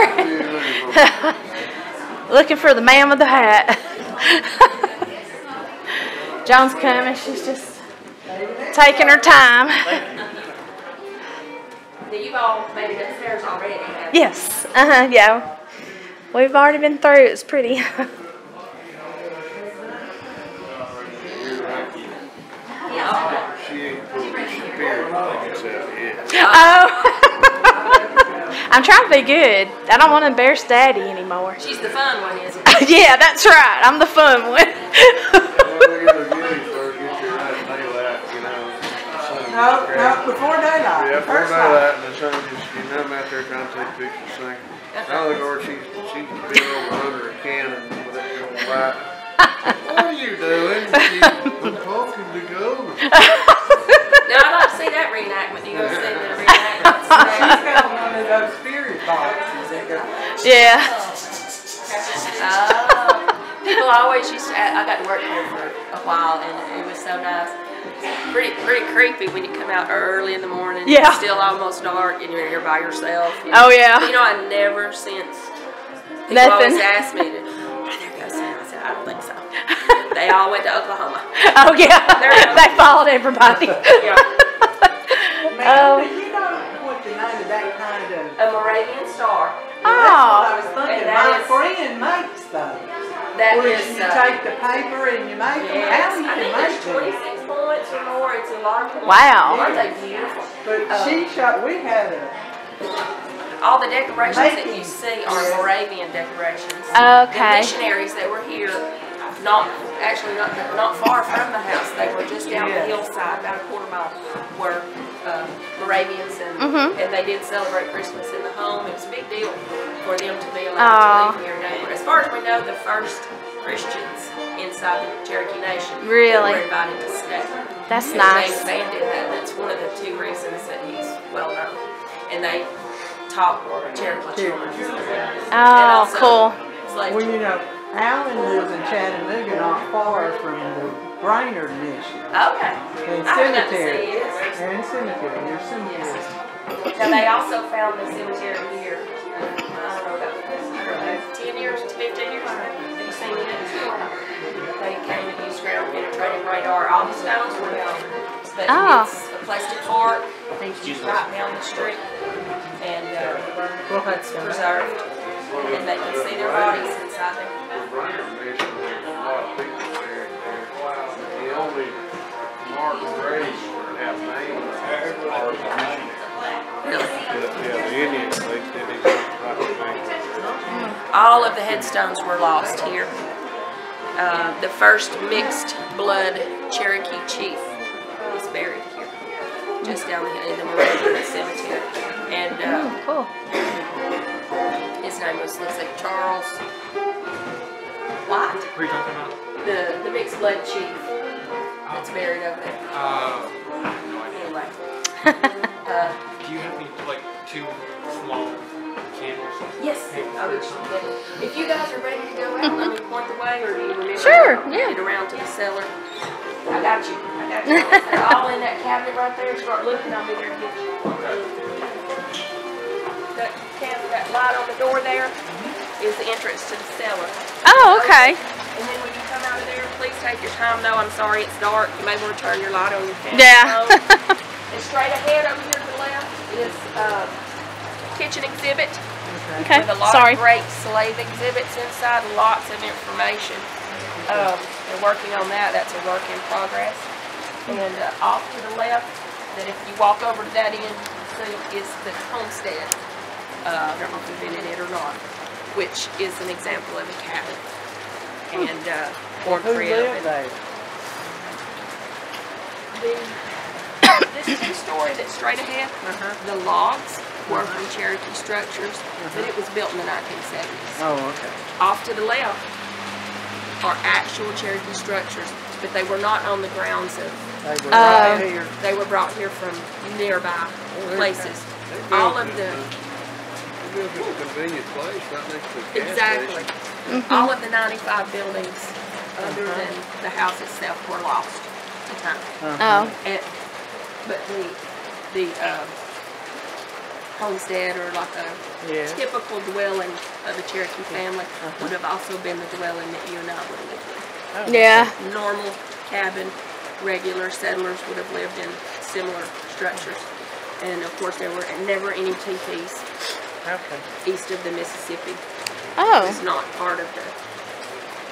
Looking for the man with the hat. John's coming. She's just taking her time. You've all made it upstairs already. Yes. Yeah. We've already been through. It's pretty. Oh. I'm trying to be good. I don't want to embarrass Daddy anymore. She's the fun one, isn't it? Yeah, that's right. I'm the fun one. No, before daylight. Yeah, before First daylight, and the sun just, I'm out there trying to take pictures, sing. Now the Lord, she's been over under a cannon with that going by. What are you doing? I'm talking to go. Now I'd like to see that reenactment. You go see the reenactment. She's got one of those spirit boxes. Yeah. People always used to, I got to work here for a while, and it was so nice. Pretty creepy when you come out early in the morning. Yeah. It's still almost dark, and you're here by yourself. Oh, yeah. You know, I never since. People Nothing. always ask me, "Are there ghosts in?" I said, "I don't think so." They all went to Oklahoma. Oh, yeah. They followed everybody. Yeah. Man, do you know what the name of that kind of? A Moravian star. That's what I was thinking. And that My is- friend makes those. That Where is, you take the paper and you make them. How do you I think make there's them? 26 points or more. It's a lot of points. Wow. Aren't they beautiful? But she shot. We had a. All the decorations that you see are Moravian decorations. Okay. The missionaries that were here, not far from the house. They were just down the hillside, about a quarter mile, were Moravians, and they did celebrate Christmas in the home. It was a big deal for them to be allowed to live here. Now, as far as we know, the first Christians inside the Cherokee Nation Really? were invited to stay. That's And nice. James Vann did that. That's one of the two reasons that he's well known. And they taught Cherokee children. Oh, cool. Well, you know, Alan lives in Chattanooga, not far from the Brainerd Mission. Okay. And I haven't got to cemetery. see it. They're in cemetery. They're cemeteries. Now they also found the cemetery here. I don't know, 10 years to 15 years. Have you seen it? They came and used ground penetrating radar. All the stones were gone. But it's a plastic park. Just right down the street. And it's preserved. And they can see their bodies inside there. The Brainerd Mission, there's a lot of people buried there. The only marked graves that have names are the missionaries. Really? Yeah, the Indians, they didn't write their names. All of the headstones were lost here. The first mixed blood Cherokee chief is buried here, just down in the Moravian cemetery. And cool. His name was, looks like Charles White. What are you talking about? The mixed blood chief that's buried over there. Anyway. Do you have any, like, two small candles? Yes. If you guys are ready to go out, let me point the way, or do you remember? Sure, yeah. Get around to the cellar. I got you. They're all in that cabinet right there. Start looking, I'll be there to get you. That cabinet, that light on the door there, is the entrance to the cellar. Oh, okay. And then when you come out of there, please take your time. No, I'm sorry, it's dark. You may want to turn your light on your cabinet. Yeah. And straight ahead over here to the left is kitchen exhibit. Okay, With a lot sorry. of great slave exhibits inside, lots of information. They're working on that. That's a work in progress. And off to the left, that if you walk over to that end, see is the homestead. I don't know if you've been in it or not, which is an example of a cabin. And corn crib. This two-story that's straight ahead, the logs were from Cherokee structures, but it was built in the 1970s. Oh, okay. Off to the left are actual Cherokee structures, but they were not on the grounds of. They were right here. They were brought here from nearby places. All of the. It's a convenient place right next to the gas Exactly. station. All of the 95 buildings, other than the house itself, were lost to time. But the homestead, or like a typical dwelling of a Cherokee family, would have also been the dwelling that you and I would have lived in. Yeah. Normal cabin, regular settlers would have lived in similar structures. And of course there were never any teepees east of the Mississippi. Oh. It's not part of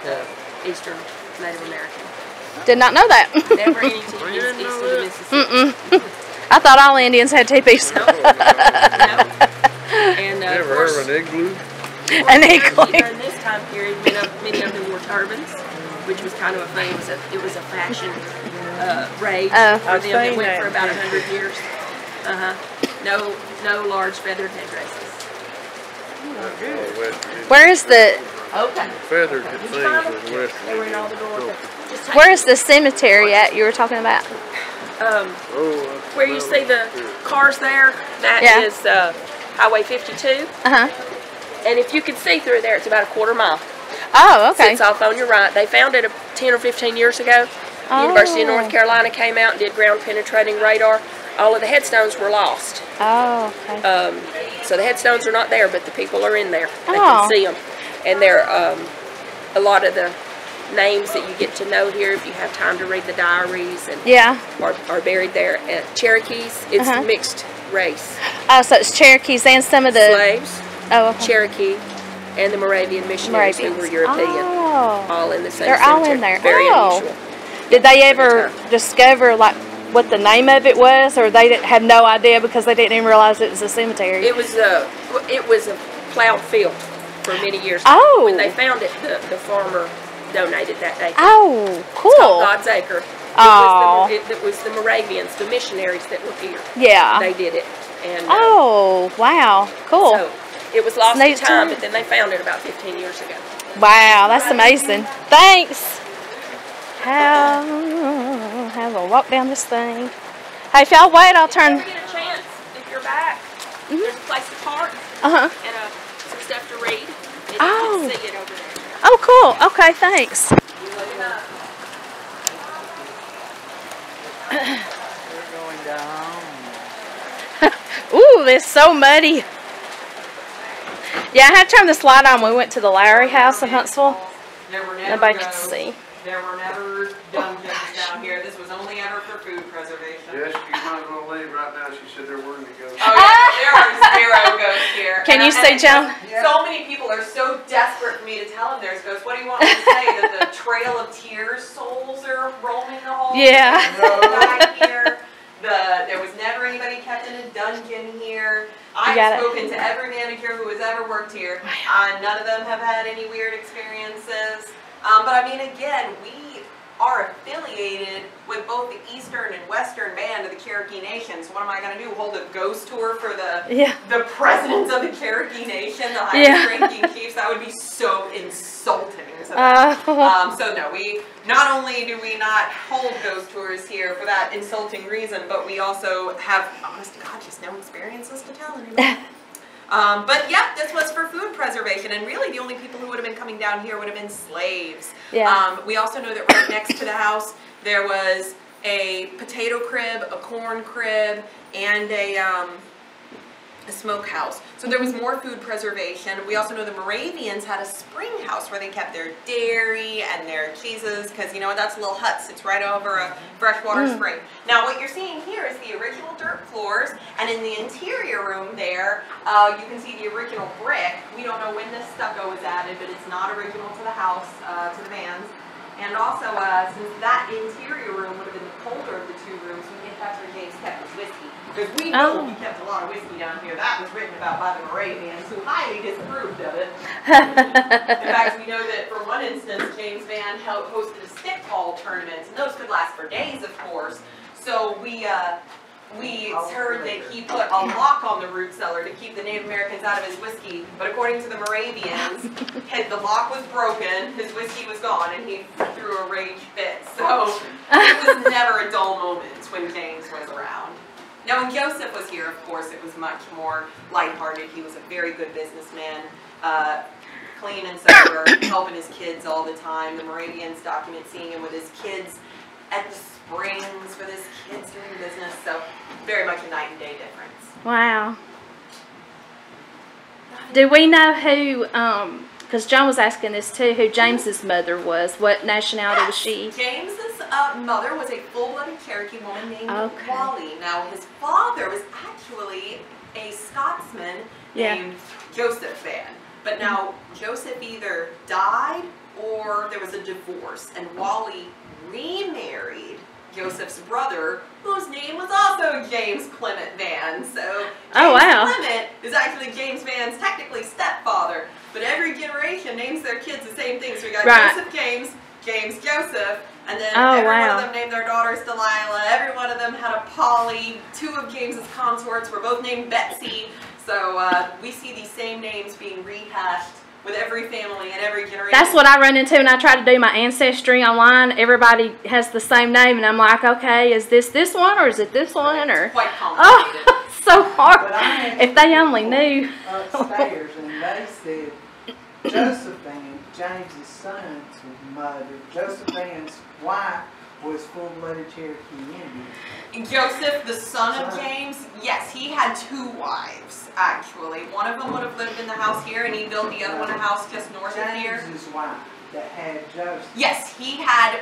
the Eastern Native American. Did not know that. Never any teepees east of the Mississippi. I thought all Indians had teepees. And of Ever course, heard of an igloo? An igloo. during this time period, many of them wore turbans, which was kind of a thing. It was a fashion rage for them that went for about 100 years. No large feathered headdresses. Where is the Feathered things in West They were in all the doors. Where is the cemetery at you were talking about? Where you see the cars there, that is Highway 52. And if you can see through there, it's about a quarter mile. Oh, okay. Sits off on your right. They found it 10 or 15 years ago. The University of North Carolina came out and did ground penetrating radar. All of the headstones were lost. Oh, okay. So the headstones are not there, but the people are in there. They can see them. And they're a lot of the names that you get to know here if you have time to read the diaries and are buried there. Cherokees, it's mixed race. Oh, so it's Cherokees and some of the slaves. Oh, okay. Cherokee and the Moravian missionaries who were European. All in the same They're all in there. Very unusual. Did they ever discover like what the name of it was, or they didn't have no idea because they didn't even realize it was a cemetery? It was a plowed field for many years. Oh. When they found it, the farmer donated that acre. Oh, cool. It's called God's Acre. It was the Moravians, the missionaries that were here. Yeah. They did it. And wow, cool. So it was lost in time, but then they found it about 15 years ago. Wow, that's amazing. Thanks. How we'll walk down this thing. Hey, if y'all wait, I'll turn. If you get a chance, if you're back, there's a place to park and some stuff to read. And you can see it over there. Oh, cool. Okay, thanks. We're going down. Ooh, it's so muddy. Yeah, I had to turn the slide on when we went to the Lowry House in Huntsville. Nobody could see. There were never dungeons down here. This was only ever for food preservation. Yes, you might as well leave right now. She said there weren't any ghosts. Oh yeah, there are 0 ghosts here. Can you see, Joan? So many people are so desperate for me to tell them there's ghosts. What do you want me to say? That the Trail of Tears souls are roaming the halls? Yeah. Here. There was never anybody kept in a dungeon here. I've spoken to every manicure who has ever worked here. None of them have had any weird experiences. But I mean, again, we are affiliated with both the Eastern and Western Band of the Cherokee Nation. So what am I going to do? Hold a ghost tour for the presidents of the Cherokee Nation, the highest ranking chiefs? That would be so insulting. So no, we not only do we not hold ghost tours here for that insulting reason, but we also have, honest to God, just no experiences to tell anybody. But yeah, this was for food preservation, and really the only people who would have been coming down here would have been slaves. We also know that right next to the house there was a potato crib, a corn crib, and a smokehouse. So there was more food preservation. We also know the Moravians had a spring house where they kept their dairy and their cheeses, because you know that's little huts. It's right over a freshwater spring. Now what you're seeing here is the original dirt floors, and in the interior room there, you can see the original brick. We don't know when this stucco was added, but it's not original to the house, to the vans. And also, since that interior room would have been the colder of the two rooms, we think that's where James kept his whiskey. Because we know he kept a lot of whiskey down here. That was written about by the Moravians, who highly disapproved of it. In fact, we know that for one instance, James Vann hosted a stickball tournament, and those could last for days, of course. So we heard that he put a lock on the root cellar to keep the Native Americans out of his whiskey, but according to the Moravians, the lock was broken, his whiskey was gone, and he threw a rage fit. So it was never a dull moment when James was around. Now when Joseph was here, of course, it was much more lighthearted. He was a very good businessman, clean and sober, helping his kids all the time. The Moravians document seeing him with his kids at the springs with his kids doing business, so very much a night and day difference. Wow. Do we know who, because John was asking this too, who James's mother was? What nationality was she? James's mother was a full-blooded Cherokee woman named Wally. Now his father was actually a Scotsman named Joseph Vann. But now Joseph either died or there was a divorce, and Wally remarried Joseph's brother, whose name was also James Clement Vann. So Oh, wow. James Clement is actually James Vann's technically stepfather. But every generation names their kids the same thing. So we got Joseph James, James Joseph, and then every one of them named their daughters Delilah. Every one of them had a Polly. 2 of James's consorts were both named Betsy. So we see these same names being rehashed with every family and every generation. That's what I run into when I try to do my ancestry online. Everybody has the same name, and I'm like, okay, is this one or is it this one? Or quite complicated. Oh, so hard. If they only knew. Upstairs, and they said Joseph Vann, James's son's mother, Joseph Vann's wife, was full-blooded Cherokee Indian. Joseph, the son of James, yes, he had 2 wives, actually. One of them would have lived in the house here, and he built the other one a house just north of here. James's wife that had Joseph. Yes, he had,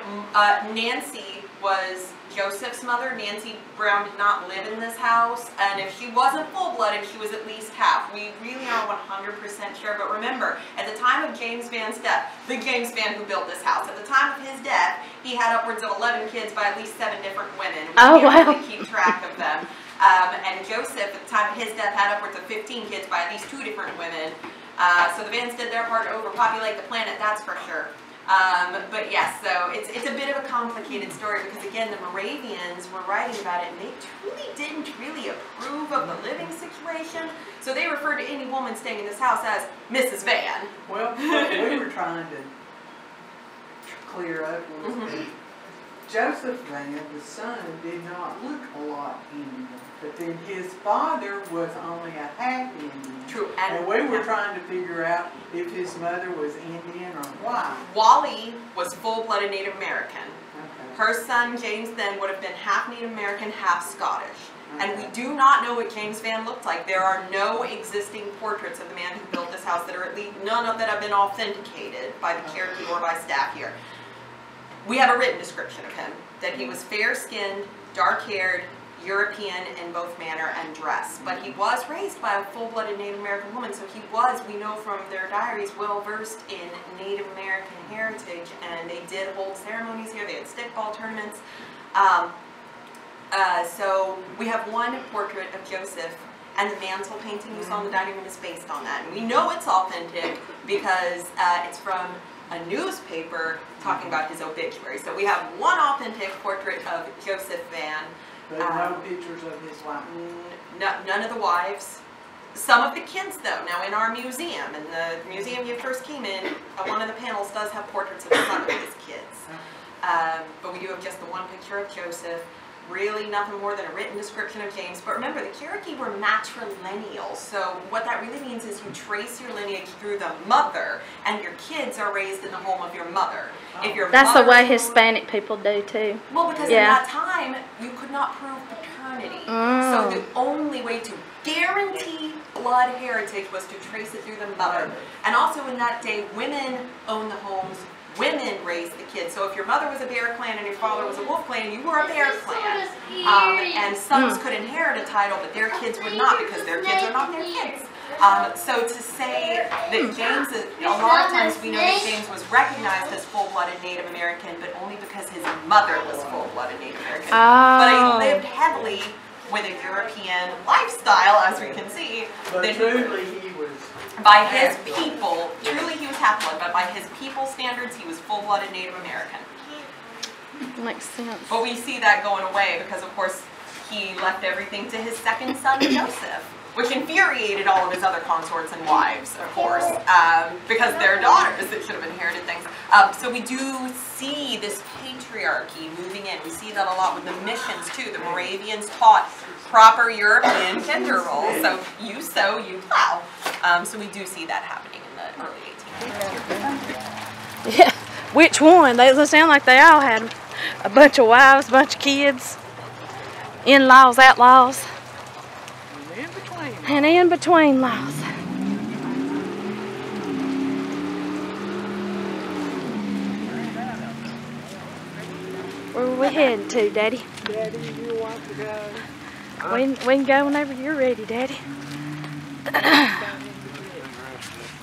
Nancy was Joseph's mother. Nancy Brown did not live in this house, and if she wasn't full-blooded, she was at least half. We really aren't 100% sure, but remember, at the time of James Vann's death, the James Vann who built this house, at the time of his death, he had upwards of 11 kids by at least 7 different women. We can't really keep track of them. And Joseph, at the time of his death, had upwards of 15 kids by at least 2 different women. So the Vanns did their part to overpopulate the planet, that's for sure. But yes, so it's a bit of a complicated story because again, the Moravians were writing about it and they truly didn't really approve of the living situation. So they referred to any woman staying in this house as Mrs. Vann. Well, what we were trying to clear up was that Joseph Vann, the son, did not look a lot Indian. But then his father was only a half Indian. True. And we were trying to figure out if his mother was Indian or why. Wally was full-blooded Native American. Okay. Her son, James, then would have been half Native American, half Scottish. Okay. And we do not know what James Vann looked like. There are no existing portraits of the man who built this house that are at least, none of that have been authenticated by the Cherokee or by staff here. We have a written description of him, that he was fair-skinned, dark-haired, European in both manner and dress. But he was raised by a full-blooded Native American woman, so he was, we know from their diaries, well-versed in Native American heritage, and they did hold ceremonies here. They had stickball tournaments. So we have one portrait of Joseph, and the mantle painting you saw in the dining room is based on that. And we know it's authentic because it's from a newspaper talking about his obituary. So we have one authentic portrait of Joseph Vann. But no pictures of his wife? None of the wives. Some of the kids, though. Now, in our museum, in the museum you first came in, one of the panels does have portraits of some of his kids. But we do have just the one picture of Joseph. Really nothing more than a written description of James. But remember, the Cherokee were matrilineal. So what that really means is you trace your lineage through the mother, and your kids are raised in the home of your mother. If your That's the way Hispanic people do too. Well, because in that time, you could not prove paternity. So the only way to guarantee blood heritage was to trace it through the mother. And also in that day, women owned the homes. Women raised the kids. So if your mother was a Bear Clan and your father was a Wolf Clan, you were a Bear Clan. And sons could inherit a title, but their kids would not because their kids are not their kids. So to say that James, a lot of times we know that James was recognized as full-blooded Native American, but only because his mother was full-blooded Native American. But he lived heavily with a European lifestyle, as we can see. But truly he was... By his people, truly he was half-blood, but by his people standards, he was full-blooded Native American. Makes sense. But we see that going away because, of course, he left everything to his second son, Joseph, which infuriated all of his other consorts and wives, of course, because they're daughters that should have inherited things. So we do see this patriarchy moving in. We see that a lot with the missions, too. The Moravians taught proper European gender roles. So you sow, you plow. So we do see that happening in the early 1800s. Yeah, which one? They sound like they all had a bunch of wives, a bunch of kids, in-laws, outlaws, and in-between laws. Where are we heading to, Daddy? Daddy, you want to go? We can go whenever you're ready, Daddy.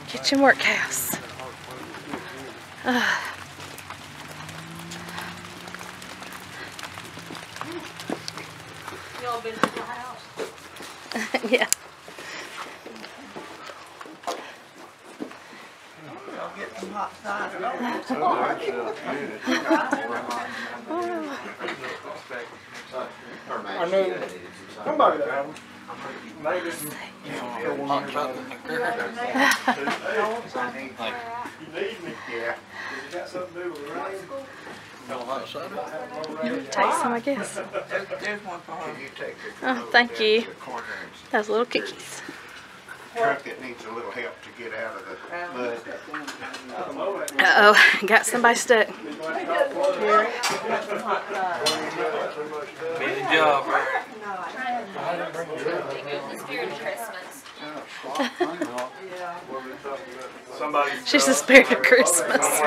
Kitchen workhouse. all been to the house. Yeah. I'll get some hot cider. I knew somebody that maybe You need me? Yeah. Has it got something to do with the rain? Take some, I guess. There's one for her. You take it. Oh, thank you. Those little cookies. Truck that needs a little help to get out of the mud. Uh-oh, got somebody stuck. Busy job, right? She's the spirit of Christmas.